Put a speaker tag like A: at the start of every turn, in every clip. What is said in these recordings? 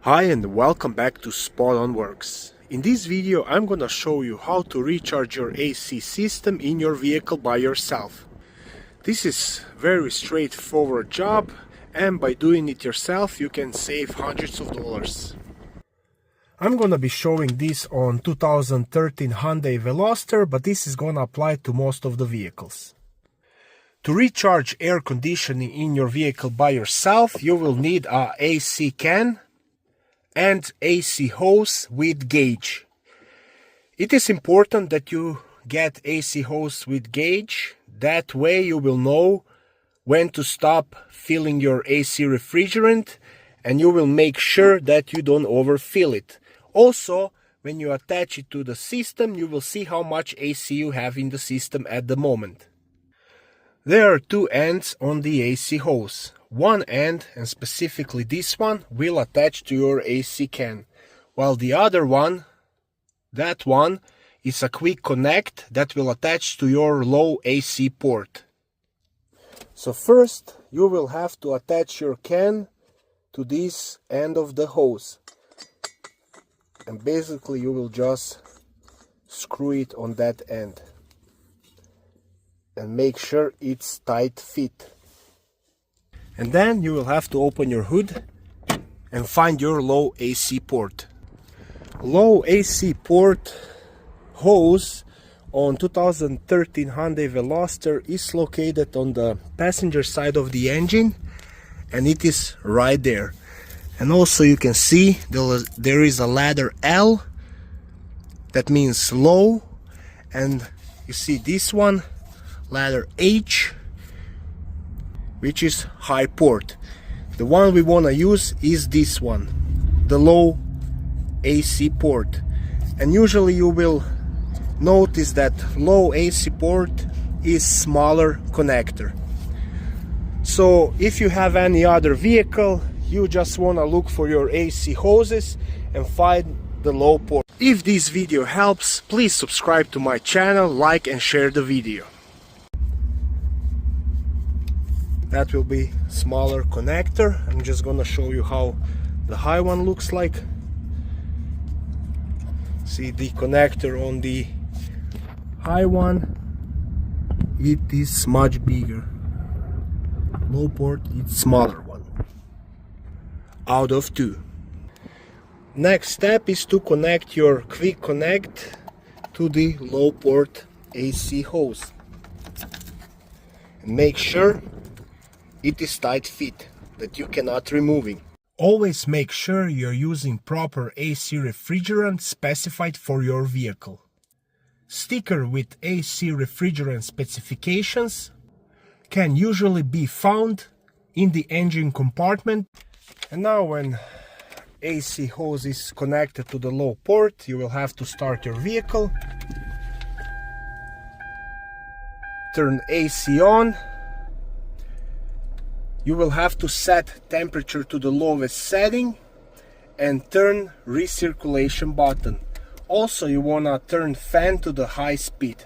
A: Hi and welcome back to Spot On Works. In this video I'm gonna show you how to recharge your AC system in your vehicle by yourself. This is very straightforward job, and by doing it yourself you can save hundreds of dollars. I'm gonna be showing this on 2013 Hyundai Veloster, but this is gonna apply to most of the vehicles. To recharge air conditioning in your vehicle by yourself, you will need a AC can and AC hose with gauge. It is important that you get AC hose with gauge. That way you will know when to stop filling your AC refrigerant, and you will make sure that you don't overfill it. Also, when you attach it to the system, you will see how much AC you have in the system at the moment. There are two ends on the AC hose. One end, and specifically this one, will attach to your AC can, while the other one, that one, is a quick connect that will attach to your low AC port. So first, you will have to attach your can to this end of the hose. And basically you will just screw it on that end. And make sure it's tight fit. And then you will have to open your hood and find your low AC port. Low AC port hose on 2013 Hyundai Veloster is located on the passenger side of the engine, and it is right there. And also you can see there is a ladder L, that means low, and you see this one, ladder H, which is high port. The one we want to use is this one, the low AC port. And usually you will notice that low AC port is smaller connector. So if you have any other vehicle, you just want to look for your AC hoses and find the low port. If this video helps, please subscribe to my channel, like and share the video. That will be smaller connector. I'm just gonna show you how the high one looks like. See the connector on the high one, it is much bigger. Low port, it's smaller one out of two. Next step is to connect your quick connect to the low port AC hose. And make sure it is tight fit, that you cannot remove it. Always make sure you're using proper AC refrigerant specified for your vehicle. Sticker with AC refrigerant specifications can usually be found in the engine compartment. And now when AC hose is connected to the low port, you will have to start your vehicle. Turn AC on. You will have to set temperature to the lowest setting and turn recirculation button. Also, you wanna turn fan to the high speed.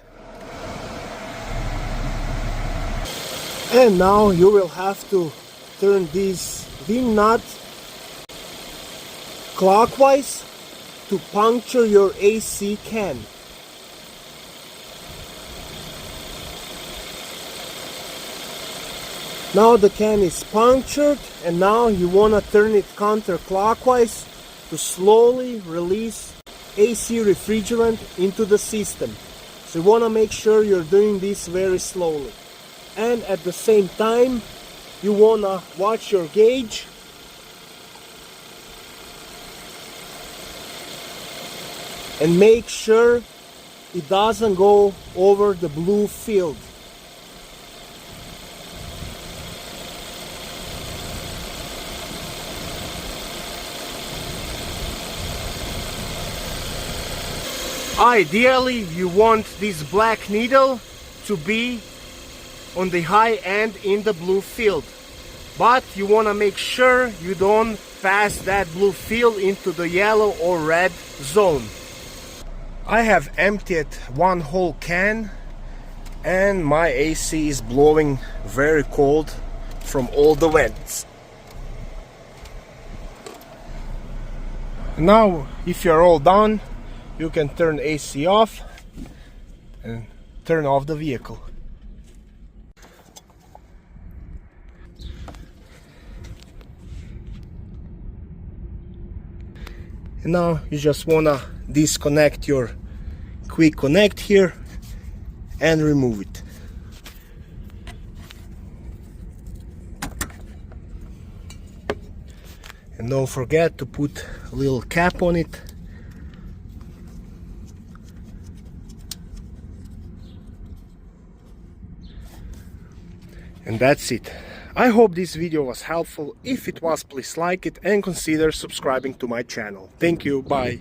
A: And now you will have to turn this wing nut clockwise to puncture your AC can. Now the can is punctured, and now you want to turn it counterclockwise to slowly release AC refrigerant into the system. So you want to make sure you're doing this very slowly. And at the same time, you want to watch your gauge and make sure it doesn't go over the blue field. Ideally, you want this black needle to be on the high end in the blue field, but you want to make sure you don't pass that blue field into the yellow or red zone. I have emptied one whole can, and my AC is blowing very cold from all the vents. Now, if you're all done, you can turn AC off and turn off the vehicle. And now you just wanna disconnect your quick connect here and remove it. And don't forget to put a little cap on it. And that's it. I hope this video was helpful. If it was, please like it and consider subscribing to my channel. Thank you, bye.